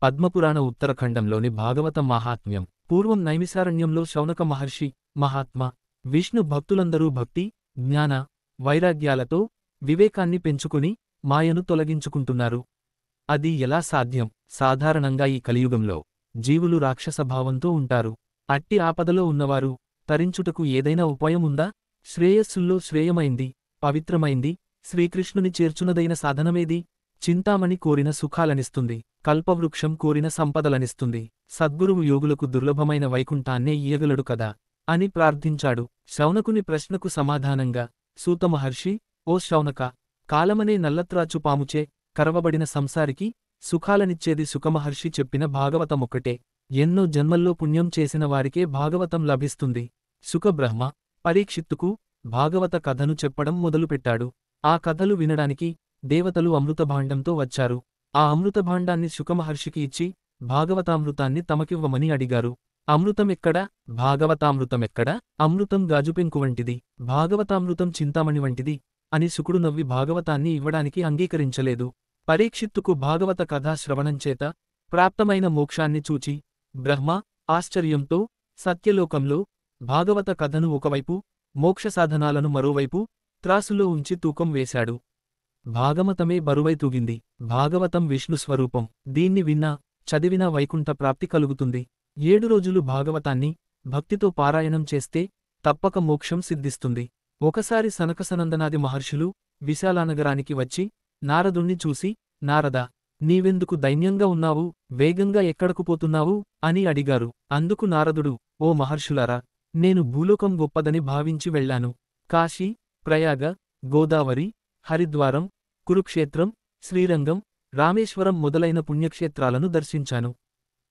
పద్మపురాణ ఉత్తరఖండంలోని భాగవత మాహాత్మ్యం. పూర్వం నైమిసారణ్యంలో శౌనక మహర్షి మహాత్మా విష్ణు భక్తులందరూ భక్తి, జ్ఞాన, వైరాగ్యాలతో వివేకాన్ని పెంచుకుని మాయను తొలగించుకుంటున్నారు. అది ఎలా సాధ్యం? సాధారణంగా ఈ కలియుగంలో జీవులు రాక్షసభావంతో ఉంటారు. అట్టి ఆపదలో ఉన్నవారు తరించుటకు ఏదైనా ఉపాయం ఉందా? శ్రేయస్సుల్లో శ్రేయమైంది, పవిత్రమైంది, శ్రీకృష్ణుని చేర్చునదైన సాధనమేది? చింతామణి కోరిన సుఖాలనిస్తుంది, కల్పవృక్షం కోరిన సంపదలనిస్తుంది, సద్గురువు యోగులకు దుర్లభమైన వైకుంఠాన్నే ఇయ్యగలడు కదా అని ప్రార్థించాడు. శౌనకుని ప్రశ్నకు సమాధానంగా సూతమహర్షి, ఓ శౌనక, కాలమనే నల్లత్రాచు పాముచే కరవబడిన సంసారికి సుఖాలనిచ్చేది సుఖమహర్షి చెప్పిన భాగవతమొక్కటే. ఎన్నో జన్మల్లో పుణ్యం చేసిన వారికే భాగవతం లభిస్తుంది. సుఖబ్రహ్మ పరీక్షిత్తుకు భాగవత కథను చెప్పడం మొదలుపెట్టాడు. ఆ కథలు వినడానికి దేవతలు అమృతభాండంతో వచ్చారు. ఆ అమృతభాండాన్ని శుకమహర్షికి ఇచ్చి భాగవతామృతాన్ని తమకివ్వమని అడిగారు. అమృతమెక్కడా? భాగవతామృతమెక్కడా? అమృతం గాజుపెంకు వంటిది, భాగవతామృతం చింతామణి వంటిది అని శుకుడు నవ్వి భాగవతాన్ని ఇవ్వడానికి అంగీకరించలేదు. పరీక్షిత్తుకు భాగవత కథా శ్రవణంచేత ప్రాప్తమైన మోక్షాన్ని చూచి బ్రహ్మ ఆశ్చర్యంతో సత్యలోకంలో భాగవత కథను ఒకవైపు, మోక్షసాధనాలను మరోవైపు త్రాసులో ఉంచి తూకం వేశాడు. భాగవతమే బరువై తూగింది. భాగవతం విష్ణుస్వరూపం. దీన్ని విన్నా, చదివినా వైకుంఠ ప్రాప్తి కలుగుతుంది. 7 రోజులు భాగవతాన్ని భక్తితో పారాయణం చేస్తే తప్పక మోక్షం సిద్ధిస్తుంది. ఒకసారి సనకసనందనాది మహర్షులు విశాలానగరానికి వచ్చి నారదుణ్ణి చూసి, నారదా, నీవెందుకు దైన్యంగా ఉన్నావు, వేగంగా ఎక్కడకు పోతున్నావు అని అడిగారు. అందుకు నారదుడు, ఓ మహర్షులారా, నేను భూలోకం గొప్పదని భావించి వెళ్లాను. కాశీ, ప్రయాగ, గోదావరి, హరిద్వారం, కురుక్షేత్రం, శ్రీరంగం, రామేశ్వరం మొదలైన పుణ్యక్షేత్రాలను దర్శించాను.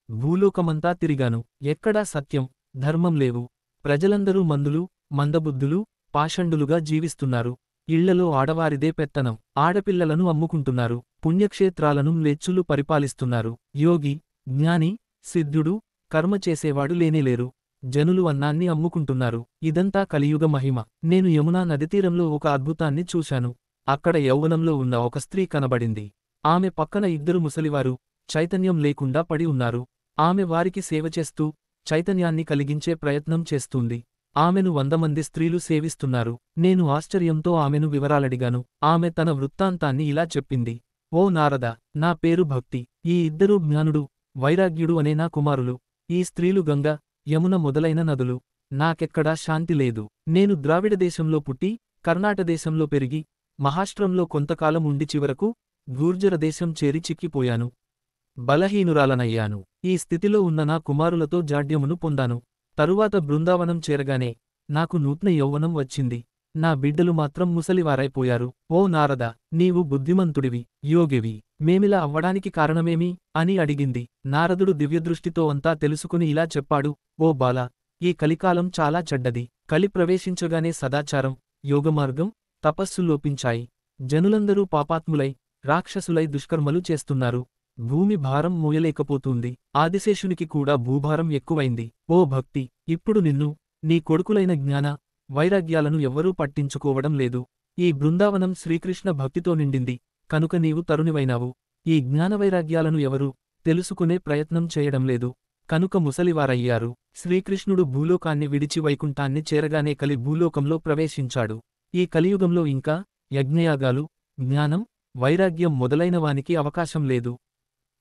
భూలోకమంతా తిరిగాను. ఎక్కడా సత్యం, ధర్మం లేవు. ప్రజలందరూ మందులు, మందబుద్ధులు, పాషండులుగా జీవిస్తున్నారు. ఇళ్లలో ఆడవారిదే పెత్తనం. ఆడపిల్లలను అమ్ముకుంటున్నారు. పుణ్యక్షేత్రాలను మ్లేచ్చులు పరిపాలిస్తున్నారు. యోగి, జ్ఞాని, సిద్ధుడు, కర్మ చేసేవాడు లేనేలేరు. జనులు అన్నాన్ని అమ్ముకుంటున్నారు. ఇదంతా కలియుగ మహిమ. నేను యమునా నదితీరంలో ఒక అద్భుతాన్ని చూశాను. అక్కడ యౌవనంలో ఉన్న ఒక స్త్రీ కనబడింది. ఆమె పక్కన 2 ముసలివారు చైతన్యం లేకుండా పడి ఉన్నారు. ఆమె వారికి సేవ చేస్తూ చైతన్యాన్ని కలిగించే ప్రయత్నం చేస్తుంది. ఆమెను 100 మంది స్త్రీలు సేవిస్తున్నారు. నేను ఆశ్చర్యంతో ఆమెను వివరాలడిగాను. ఆమె తన వృత్తాంతాన్ని ఇలా చెప్పింది. ఓ నారద, నా పేరు భక్తి. ఈ 2 జ్ఞానుడు, వైరాగ్యుడు అనే నా కుమారులు. ఈ స్త్రీలు గంగ, యమున మొదలైన నదులు. నాకెక్కడా శాంతి లేదు. నేను ద్రావిడ దేశంలో పుట్టి, కర్ణాటదేశంలో పెరిగి, మహాష్ట్రంలో కొంతకాలం ఉండి చివరకు గూర్జర దేశం చేరి చిక్కిపోయాను. బలహీనురాలనయ్యాను. ఈ స్థితిలో ఉన్న నా కుమారులతో జాడ్యమును పొందాను. తరువాత బృందావనం చేరగానే నాకు నూత్న యౌవనం వచ్చింది. నా బిడ్డలు మాత్రం ముసలివారైపోయారు. ఓ నారద, నీవు బుద్ధిమంతుడివి, యోగివి. మేమిలా అవ్వడానికి కారణమేమి అని అడిగింది. నారదుడు దివ్యదృష్టితో అంతా తెలుసుకుని ఇలా చెప్పాడు. ఓ బాల, ఈ కలికాలం చాలా చెడ్డది. కలి ప్రవేశించగానే సదాచారం, యోగమార్గం, తపస్సు లోపించాయి. జనులందరూ పాపాత్ములై, రాక్షసులై దుష్కర్మలు చేస్తున్నారు. భూమి భారం మోయలేకపోతుంది. ఆదిశేషునికి కూడా భూభారం ఎక్కువైంది. ఓ భక్తి, ఇప్పుడు నిన్ను, నీ కొడుకులైన జ్ఞాన, వైరాగ్యాలను ఎవ్వరూ పట్టించుకోవడం లేదు. ఈ బృందావనం శ్రీకృష్ణ భక్తితో నిండింది కనుక నీవు తరుణివైనావు. ఈ జ్ఞానవైరాగ్యాలను ఎవరూ తెలుసుకునే ప్రయత్నం చేయడం లేదు కనుక ముసలివారయ్యారు. శ్రీకృష్ణుడు భూలోకాన్ని విడిచి వైకుంఠాన్ని చేరగానే కలి భూలోకంలో ప్రవేశించాడు. ఈ కలియుగంలో ఇంకా యజ్ఞయాగాలు, జ్ఞానం, వైరాగ్యం మొదలైనవానికి అవకాశం లేదు.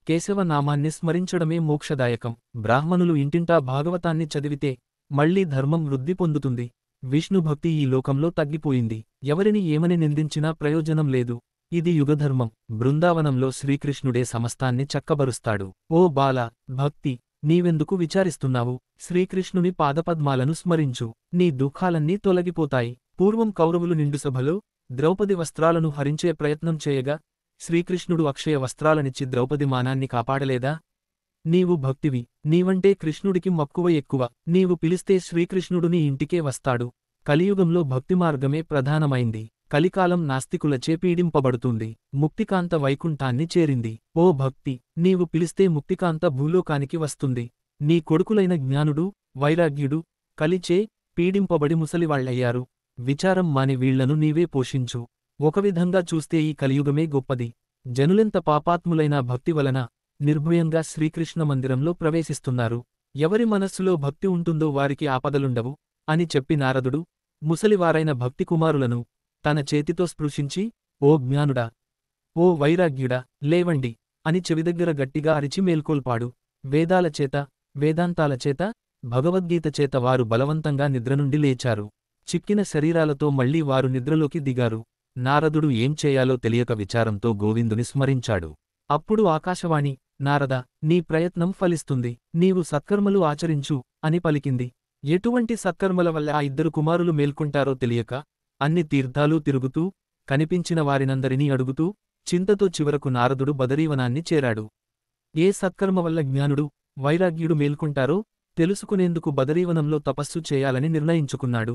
కేశవనామాన్ని స్మరించడమే మోక్షదాయకం. బ్రాహ్మణులు ఇంటింటా భాగవతాన్ని చదివితే మళ్లీ ధర్మం వృద్ధి పొందుతుంది. విష్ణుభక్తి ఈ లోకంలో తగ్గిపోయింది. ఎవరిని ఏమని నిందించినా ప్రయోజనం లేదు. ఇది యుగధర్మం. బృందావనంలో శ్రీకృష్ణుడే సమస్తాన్ని చక్కబరుస్తాడు. ఓ బాల, భక్తి, నీవెందుకు విచారిస్తున్నావు? శ్రీకృష్ణుని పాదపద్మాలను స్మరించు. నీ దుఃఖాలన్నీ తొలగిపోతాయి. పూర్వం కౌరవులు నిండుసభలో ద్రౌపది వస్త్రాలను హరించే ప్రయత్నం చేయగా శ్రీకృష్ణుడు అక్షయ వస్త్రాలనిచ్చి ద్రౌపది మానాన్ని కాపాడలేదా? నీవు భక్తివి. నీవంటే కృష్ణుడికి మక్కువ ఎక్కువ. నీవు పిలిస్తే శ్రీకృష్ణుడు నీ ఇంటికే వస్తాడు. కలియుగంలో భక్తిమార్గమే ప్రధానమైంది. కలికాలం నాస్తికులచే పీడింపబడుతుంది. ముక్తికాంత వైకుంఠాన్ని చేరింది. ఓ భక్తి, నీవు పిలిస్తే ముక్తికాంత భూలోకానికి వస్తుంది. నీ కొడుకులైన జ్ఞానుడు, వైరాగ్యుడు కలిచే పీడింపబడి ముసలివాళ్లయ్యారు. విచారం మాని వీళ్లను నీవే పోషించు. ఒక విధంగా చూస్తే ఈ కలియుగమే గొప్పది. జనులెంత పాపాత్ములైన భక్తి వలన నిర్భయంగా శ్రీకృష్ణ మందిరంలో ప్రవేశిస్తున్నారు. ఎవరి మనస్సులో భక్తి ఉంటుందో వారికి ఆపదలుండవు అని చెప్పి నారదుడు ముసలివారైన భక్తికుమారులను తన చేతితో స్పృశించి, ఓ జ్ఞానుడా, ఓ వైరాగ్యుడా, లేవండి అని చెవిదగ్గర గట్టిగా అరిచి మేల్కొల్పాడు. వేదాలచేత, వేదాంతాలచేత, భగవద్గీత చేత వారు బలవంతంగా నిద్రనుండి లేచారు. చిక్కిన శరీరాలతో మళ్లీ వారు నిద్రలోకి దిగారు. నారదుడు ఏం చేయాలో తెలియక విచారంతో గోవిందుని స్మరించాడు. అప్పుడు ఆకాశవాణి, నారద, నీ ప్రయత్నం ఫలిస్తుంది. నీవు సత్కర్మలు ఆచరించు అని పలికింది. ఎటువంటి సత్కర్మల వల్ల ఆ ఇద్దరు కుమారులు మేల్కొంటారో తెలియక అన్ని తీర్థాలూ తిరుగుతూ, కనిపించిన వారినందరినీ అడుగుతూ, చింతతో చివరకు నారదుడు బదరీవనాన్ని చేరాడు. ఏ సత్కర్మ వల్ల జ్ఞానుడు, వైరాగ్యుడు మేల్కొంటారో తెలుసుకునేందుకు బదరీవనంలో తపస్సు చేయాలని నిర్ణయించుకున్నాడు.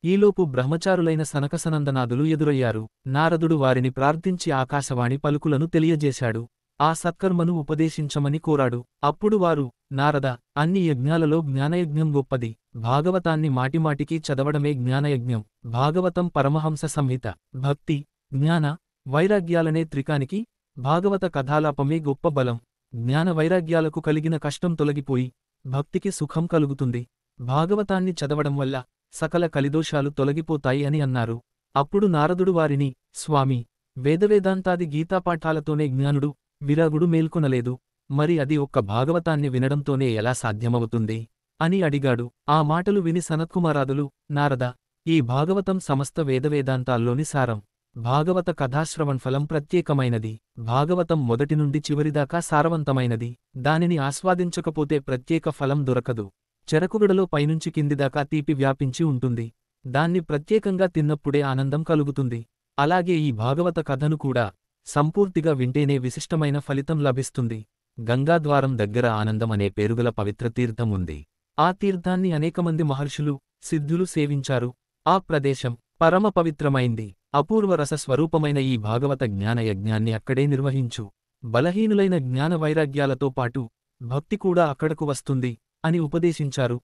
ఈలోపు బ్రహ్మచారులైన సనకసనందనాదులు ఎదురయ్యారు. నారదుడు వారిని ప్రార్థించి ఆకాశవాణి పలుకులను తెలియజేశాడు. ఆ సత్కర్మను ఉపదేశించమని కోరాడు. అప్పుడు వారు, నారద, అన్ని యజ్ఞాలలో జ్ఞానయజ్ఞం గొప్పది. భాగవతాన్ని మాటిమాటికి చదవడమే జ్ఞానయజ్ఞం. భాగవతం పరమహంస సంహిత. భక్తి, జ్ఞాన, వైరాగ్యాలనే త్రికానికి భాగవత కథాలాపమే గొప్ప బలం. జ్ఞాన వైరాగ్యాలకు కలిగిన కష్టం తొలగిపోయి భక్తికి సుఖం కలుగుతుంది. భాగవతాన్ని చదవడం వల్ల సకల కలిదోషాలు తొలగిపోతాయి అని అన్నారు. అప్పుడు నారదుడు వారిని, స్వామి, వేదవేదాంతాది గీతాపాఠాలతోనే జ్ఞానుడు, విరాగుడు మేల్కొనలేదు. మరి అది ఒక్క భాగవతాన్ని వినడంతోనే ఎలా సాధ్యమవుతుంది అని అడిగాడు. ఆ మాటలు విని సనత్కుమారాదులు, నారద, ఈ భాగవతం సమస్త వేదవేదాంతాల్లోని సారం. భాగవత కథాశ్రవణఫలం ప్రత్యేకమైనది. భాగవతం మొదటి నుండి చివరిదాకా సారవంతమైనది. దానిని ఆస్వాదించకపోతే ప్రత్యేక ఫలం దొరకదు. చెరకుగడలో పైనుంచి కిందిదాకా తీపి వ్యాపించి ఉంటుంది. దాన్ని ప్రత్యేకంగా తిన్నప్పుడే ఆనందం కలుగుతుంది. అలాగే ఈ భాగవత కథను కూడా సంపూర్తిగా వింటేనే విశిష్టమైన ఫలితం లభిస్తుంది. గంగాద్వారం దగ్గర ఆనందం అనే పేరుగల పవిత్ర తీర్థం ఉంది. ఆ తీర్థాన్ని అనేకమంది మహర్షులు, సిద్ధులు సేవించారు. ఆ ప్రదేశం పరమ పవిత్రమైంది. అపూర్వ రసస్వరూపమైన ఈ భాగవత జ్ఞానయజ్ఞాన్ని అక్కడే నిర్వహించు. బలహీనులైన జ్ఞాన వైరాగ్యాలతో పాటు భక్తి కూడా అక్కడకు వస్తుంది అని ఉపదేశించారు.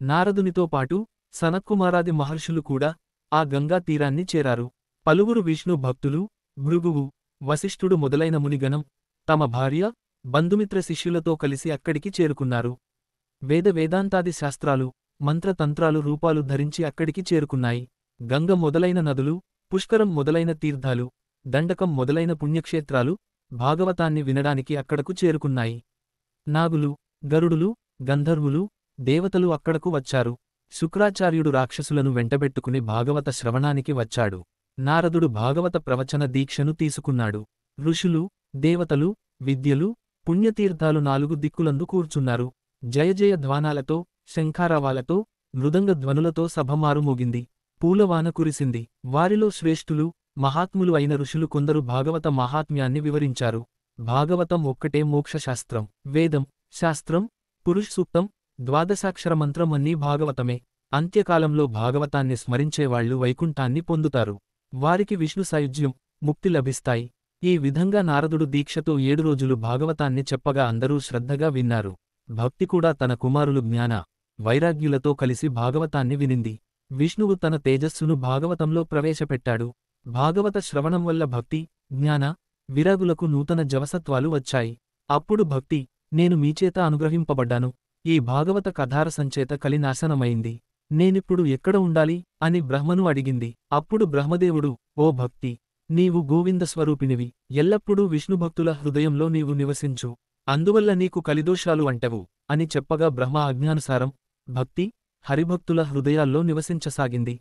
నారదునితో పాటు సనత్కుమారాది మహర్షులు కూడా ఆ గంగా తీరాన్ని చేరారు. పలువురు విష్ణు భక్తులు, భృగువు, వశిష్ఠుడు మొదలైన మునిగణం తమ భార్య, బంధుమిత్ర శిష్యులతో కలిసి అక్కడికి చేరుకున్నారు. వేదాంతాది శాస్త్రాలు, మంత్రతంత్రాలు రూపాలు ధరించి అక్కడికి చేరుకున్నాయి. గంగ మొదలైన నదులు, పుష్కరం మొదలైన తీర్థాలు, దండకం మొదలైన పుణ్యక్షేత్రాలు భాగవతాన్ని వినడానికి అక్కడకు చేరుకున్నాయి. నాగులు, గరుడులు, గంధర్వులు, దేవతలు అక్కడకు వచ్చారు. శుక్రాచార్యుడు రాక్షసులను వెంటబెట్టుకుని భాగవత శ్రవణానికి వచ్చాడు. నారదుడు భాగవత ప్రవచన దీక్షను తీసుకున్నాడు. ఋషులు, దేవతలు, విద్యలు, పుణ్యతీర్థాలు నాలుగు దిక్కులందు కూర్చున్నారు. జయజయ ధ్వానాలతో, శంఖారావాలతో, మృదంగ ధ్వనులతో సభ మారుమోగింది. పూలవాన కురిసింది. వారిలో శ్రేష్ఠులు, మహాత్ములు అయిన ఋషులు కొందరు భాగవత మహాత్మ్యాన్ని వివరించారు. భాగవతం ఒక్కటే మోక్షశాస్త్రం. వేదం, శాస్త్రం, పురుష్ సూక్తం, ద్వాదశాక్షర మంత్రం అన్నీ భాగవతమే. అంత్యకాలంలో భాగవతాన్ని స్మరించేవాళ్లు వైకుంఠాన్ని పొందుతారు. వారికి విష్ణు సాయుజ్యం, ముక్తి లభిస్తాయి. ఈ విధంగా నారదుడు దీక్షతో 7 రోజులు భాగవతాన్ని చెప్పగా అందరూ శ్రద్ధగా విన్నారు. భక్తి కూడా తన కుమారులు జ్ఞాన, వైరాగ్యులతో కలిసి భాగవతాన్ని వినింది. విష్ణువు తన తేజస్సును భాగవతంలో ప్రవేశపెట్టాడు. భాగవత శ్రవణం వల్ల భక్తి, జ్ఞాన, విరాగులకు నూతన జవసత్వాలు వచ్చాయి. అప్పుడు భక్తి, నేను మీచేత అనుగ్రహింపబడ్డాను. ఈ భాగవత కథారసంచేత కలినాశనమైంది. నేనిప్పుడు ఎక్కడ ఉండాలి అని బ్రహ్మను అడిగింది. అప్పుడు బ్రహ్మదేవుడు, ఓ భక్తి, నీవు గోవిందస్వరూపినివి. ఎల్లప్పుడూ విష్ణుభక్తుల హృదయంలో నీవు నివసించు. అందువల్ల నీకు కలిదోషాలు అంటవు అని చెప్పగా బ్రహ్మ ఆజ్ఞానుసారం భక్తి, హరిభక్తుల హృదయాల్లో నివసించసాగింది.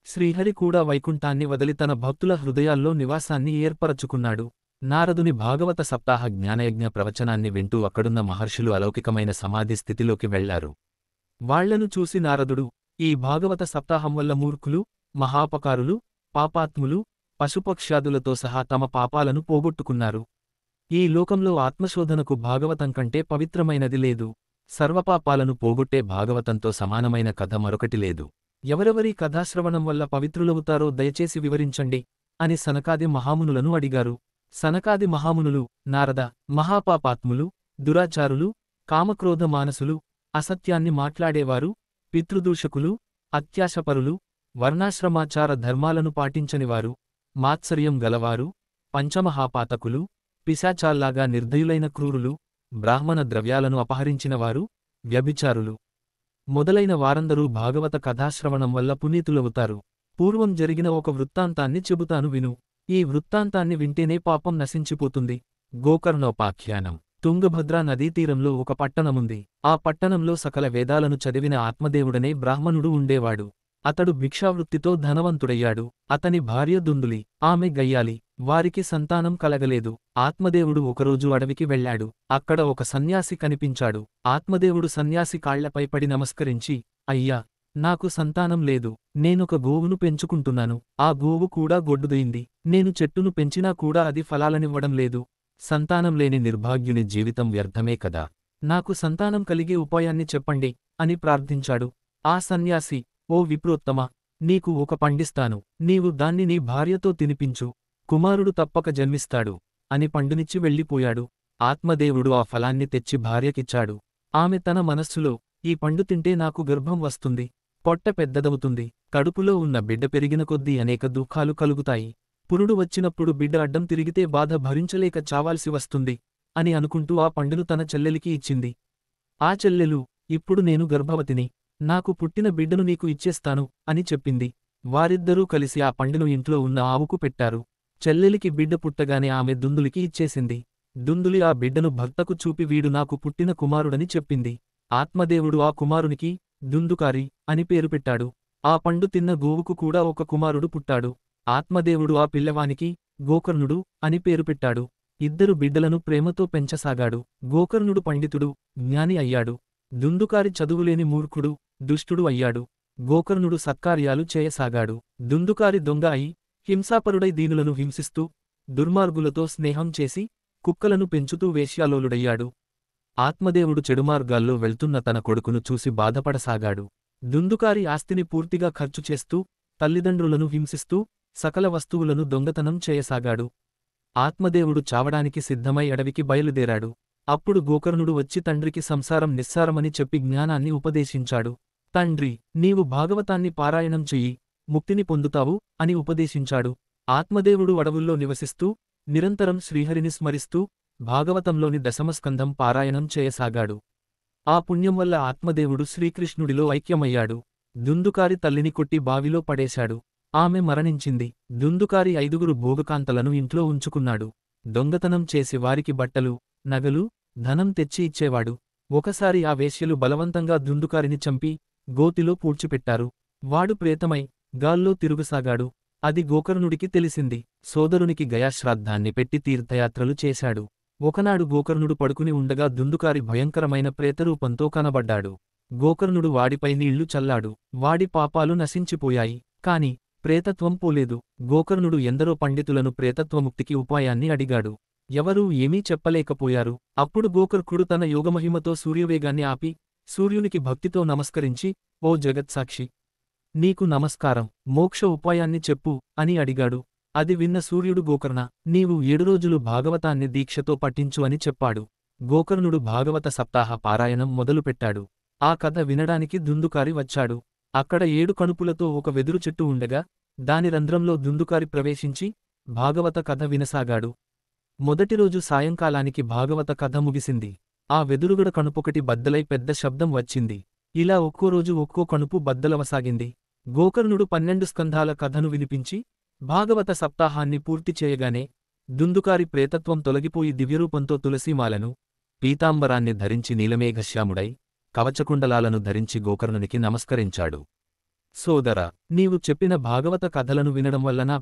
శ్రీహరి కూడా వైకుంఠాన్ని వదిలి తన భక్తుల హృదయాల్లో నివాసాన్ని ఏర్పరచుకున్నాడు. నారదుని భాగవత సప్తాహ జ్ఞానయజ్ఞ ప్రవచనాన్ని వింటూ అక్కడున్న మహర్షులు అలౌకికమైన సమాధి స్థితిలోకి వెళ్లారు. వాళ్లను చూసి నారదుడు, ఈ భాగవత సప్తాహం వల్ల మూర్ఖులు, మహాపకారులు, పాపాత్ములు, పశుపక్ష్యాదులతో సహా తమ పాపాలను పోగొట్టుకున్నారు. ఈ లోకంలో ఆత్మశోధనకు భాగవతం కంటే పవిత్రమైనది లేదు. సర్వపాపాలను పోగొట్టే భాగవతంతో సమానమైన కథ మరొకటి లేదు. ఎవరెవరి కథాశ్రవణం వల్ల పవిత్రులవుతారో దయచేసి వివరించండి అని సనకాది మహామునులను అడిగారు. సనకాది మహామునులు, నారద, మహాపాపాత్ములు, దురాచారులు, కామక్రోధ మానసులు, అసత్యాన్ని మాట్లాడేవారు, పితృదూషకులు, అత్యాశపరులు, వర్ణాశ్రమాచార ధర్మాలను పాటించనివారు, మాత్సర్యం గలవారు, పంచమహాపాతకులు, పిశాచాల్లాగా నిర్దయులైన క్రూరులు, బ్రాహ్మణ ద్రవ్యాలను అపహరించినవారు, వ్యభిచారులు మొదలైన వారందరూ భాగవత కథాశ్రవణం వల్ల పునీతులవుతారు. పూర్వం జరిగిన ఒక వృత్తాంతాన్ని చెబుతాను విను. ఈ వృత్తాంతాన్ని వింటేనే పాపం నశించిపోతుంది. గోకర్ణోపాఖ్యానం. తుంగభద్రా నదీతీరంలో ఒక పట్టణముంది. ఆ పట్టణంలో సకల వేదాలను చదివిన ఆత్మదేవుడనే బ్రాహ్మణుడు ఉండేవాడు. అతడు భిక్షావృత్తితో ధనవంతుడయ్యాడు. అతని భార్య దుందులి, ఆమె గయ్యాలి. వారికి సంతానం కలగలేదు. ఆత్మదేవుడు ఒకరోజు అడవికి వెళ్లాడు. అక్కడ ఒక సన్యాసి కనిపించాడు. ఆత్మదేవుడు సన్యాసి కాళ్లపై పడి నమస్కరించి, అయ్యా, నాకు సంతానం లేదు. నేనొక గోవును పెంచుకుంటున్నాను. ఆ గోవు కూడా గొడ్డుదయింది. నేను చెట్టును పెంచినా కూడా అది ఫలాలనివ్వడం లేదు. సంతానం లేని నిర్భాగ్యుని జీవితం వ్యర్థమే కదా. నాకు సంతానం కలిగే ఉపాయాన్ని చెప్పండి అని ప్రార్థించాడు. ఆ సన్యాసి, ఓ విప్రోత్తమా, నీకు ఒక పండిస్తాను. నీవు దాన్ని నీ భార్యతో తినిపించు. కుమారుడు తప్పక జన్మిస్తాడు అని పండునిచ్చి వెళ్ళిపోయాడు. ఆత్మదేవుడు ఆ ఫలాన్ని తెచ్చి భార్యకిచ్చాడు. ఆమె తన మనస్సులో, ఈ పండు తింటే నాకు గర్భం వస్తుంది, పొట్ట పెద్దదవుతుంది, కడుపులో ఉన్న బిడ్డ పెరిగిన కొద్దీ అనేక దుఃఖాలు కలుగుతాయి. పురుడు వచ్చినప్పుడు బిడ్డ అడ్డం తిరిగితే బాధ భరించలేక చావాల్సి వస్తుంది అని అనుకుంటూ ఆ పండును తన చెల్లెలికి ఇచ్చింది. ఆ చెల్లెలు, ఇప్పుడు నేను గర్భవతిని, నాకు పుట్టిన బిడ్డను నీకు ఇచ్చేస్తాను అని చెప్పింది. వారిద్దరూ కలిసి ఆ పండును ఇంట్లో ఉన్న ఆవుకు పెట్టారు. చెల్లెలికి బిడ్డ పుట్టగానే ఆమె దుందులికి ఇచ్చేసింది. దుందులి ఆ బిడ్డను భర్తకు చూపి వీడు నాకు పుట్టిన కుమారుడని చెప్పింది. ఆత్మదేవుడు ఆ కుమారునికి దుందుకారి అని పేరు పెట్టాడు. ఆ పండు తిన్న గోవుకు కూడా ఒక కుమారుడు పుట్టాడు. ఆత్మదేవుడు ఆ పిల్లవానికి గోకర్ణుడు అని పేరు పెట్టాడు. ఇద్దరు బిడ్డలను ప్రేమతో పెంచసాగాడు. గోకర్ణుడు పండితుడు, జ్ఞాని అయ్యాడు. దుందుకారి చదువులేని మూర్ఖుడు, దుష్టుడు అయ్యాడు. గోకర్ణుడు సత్కార్యాలు చేయసాగాడు. దుందుకారి దొంగ అయి, హింసాపరుడై దీనులను హింసిస్తూ, దుర్మార్గులతో స్నేహం చేసి, కుక్కలను పెంచుతూ వేశ్యాలోలుడయ్యాడు. ఆత్మదేవుడు చెడుమార్గాల్లో వెళ్తున్న తన కొడుకును చూసి బాధపడసాగాడు. దుందుకారి ఆస్తిని పూర్తిగా ఖర్చు చేస్తూ, తల్లిదండ్రులను హింసిస్తూ, సకల వస్తువులను దొంగతనం చేయసాగాడు. ఆత్మదేవుడు చావడానికి సిద్ధమై అడవికి బయలుదేరాడు. అప్పుడు గోకర్ణుడు వచ్చి తండ్రికి సంసారం నిస్సారమని చెప్పి జ్ఞానాన్ని ఉపదేశించాడు. తండ్రి, నీవు భాగవతాన్ని పారాయణం చెయ్యి, ముక్తిని పొందుతావు అని ఉపదేశించాడు. ఆత్మదేవుడు అడవుల్లో నివసిస్తూ, నిరంతరం శ్రీహరిని స్మరిస్తూ, భాగవతంలోని దశమస్కంధం పారాయణం చేయసాగాడు. ఆ పుణ్యం వల్ల ఆత్మదేవుడు శ్రీకృష్ణుడిలో ఐక్యమయ్యాడు. దుందుకారి తల్లిని కొట్టి బావిలో పడేశాడు. ఆమె మరణించింది. దుందుకారి 5 భోగకాంతలను ఇంట్లో ఉంచుకున్నాడు. దొంగతనం చేసి వారికి బట్టలు, నగలు, ధనం తెచ్చి ఇచ్చేవాడు. ఒకసారి ఆ వేశ్యలు బలవంతంగా దుందుకారిని చంపి, గోతిలో పూడ్చిపెట్టారు. వాడు ప్రేతమై, గాల్లో తిరుగుసాగాడు. అది గోకర్ణుడికి తెలిసింది. సోదరునికి గయాశ్రాద్ధాన్ని పెట్టి తీర్థయాత్రలు చేశాడు. ఒకనాడు గోకర్ణుడు పడుకుని ఉండగా దుందుకారి భయంకరమైన ప్రేతరూపంతో కనబడ్డాడు. గోకర్ణుడు వాడిపై నీళ్లు చల్లాడు. వాడి పాపాలు నశించిపోయాయి. కాని ప్రేతత్వం పోలేదు. గోకర్ణుడు ఎందరో పండితులను ప్రేతత్వముక్తికి ఉపాయాన్ని అడిగాడు. ఎవరూ ఏమీ చెప్పలేకపోయారు. అప్పుడు గోకర్ణుడు తన యోగమహిమతో సూర్యవేగాన్ని ఆపి, సూర్యునికి భక్తితో నమస్కరించి, ఓ జగత్సాక్షి, నీకు నమస్కారం, మోక్ష ఉపాయాన్ని చెప్పు అని అడిగాడు. అది విన్న సూర్యుడు గోకర్ణ, నీవు 7 రోజులు భాగవతాన్ని దీక్షతో పఠించు అని చెప్పాడు. గోకర్ణుడు భాగవత సప్తాహ పారాయణం మొదలుపెట్టాడు. ఆ కథ వినడానికి దుందుకారి వచ్చాడు. అక్కడ 7 కణుపులతో ఒక వెదురు చెట్టు ఉండగా, దాని రంధ్రంలో దుందుకారి ప్రవేశించి, భాగవత కథ వినసాగాడు. మొదటి రోజు సాయంకాలానికి భాగవత కథ ముగిసింది. ఆ వెదురుగడ కణుపొకటి బద్దలై పెద్ద శబ్దం వచ్చింది. ఇలా ఒక్కో రోజు ఒక్కో కణుపు బద్దలవసాగింది. గోకర్ణుడు 12 స్కంధాల కథను వినిపించి, భాగవత సప్తాహాన్ని పూర్తి చేయగానే, దుందుకారి ప్రేతత్వం తొలగిపోయి దివ్యరూపంతో తులసీమాలను, పీతాంబరాన్ని ధరించి నీలమేఘశ్యాముడై, కవచకుండలాలను ధరించి గోకర్ణునికి నమస్కరించాడు. సోదరా, నీవు చెప్పిన భాగవత కథలను వినడం వల్ల నా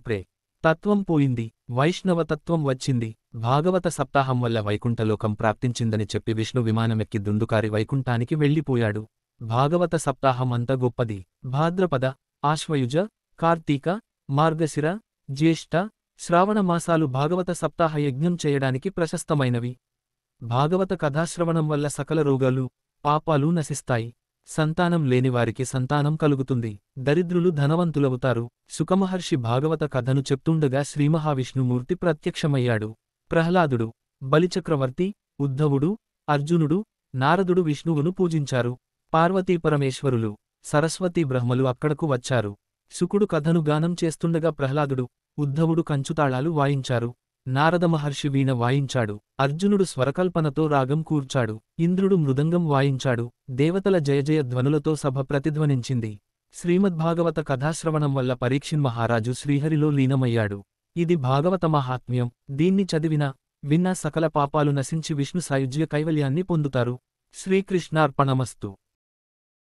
తత్వం పోయింది, వైష్ణవతత్వం వచ్చింది. భాగవత సప్తాహం వల్ల వైకుంఠలోకం ప్రాప్తించిందని చెప్పి విష్ణు విమానమెక్కి దుందుకారి వైకుంఠానికి వెళ్ళిపోయాడు. భాగవత సప్తాహం అంత గొప్పది. భాద్రపద, ఆశ్వయుజ, కార్తీక, మార్గశిర, జ్యేష్ఠ, శ్రావణ మాసాలు భాగవత సప్తాహ యజ్ఞం చేయడానికి ప్రశస్తమైనవి. భాగవత కథాశ్రవణం వల్ల సకల రోగాలు, పాపాలు నశిస్తాయి. సంతానం లేనివారికి సంతానం కలుగుతుంది. దరిద్రులు ధనవంతులవుతారు. శుకమహర్షి భాగవత కథను చెప్తుండగా శ్రీమహావిష్ణుమూర్తి ప్రత్యక్షమయ్యాడు. ప్రహ్లాదుడు, బలిచక్రవర్తి, ఉద్ధవుడు, అర్జునుడు, నారదుడు విష్ణువును పూజించారు. పార్వతీపరమేశ్వరులు, సరస్వతీ బ్రహ్మలు అక్కడకు వచ్చారు. శుకుడు కథను గానం చేస్తుండగా ప్రహ్లాదుడు, ఉద్ధవుడు కంచుతాళాలు వాయించారు. నారద మహర్షి వీణ వాయించాడు, అర్జునుడు స్వరకల్పనతో రాగం కూర్చాడు, ఇంద్రుడు మృదంగం వాయించాడు, దేవతల జయజయ ధ్వనులతో సభ ప్రతిధ్వనించింది. శ్రీమద్భాగవత కథాశ్రవణం వల్ల పరీక్షిన్ మహారాజు శ్రీహరిలో లీనమయ్యాడు. ఇది భాగవత మహాత్మ్యం. దీన్ని చదివినా విన్నా సకల పాపాలు నశించి విష్ణు సాయుజ్య కైవల్యాన్ని పొందుతారు. శ్రీకృష్ణార్పణమస్తు.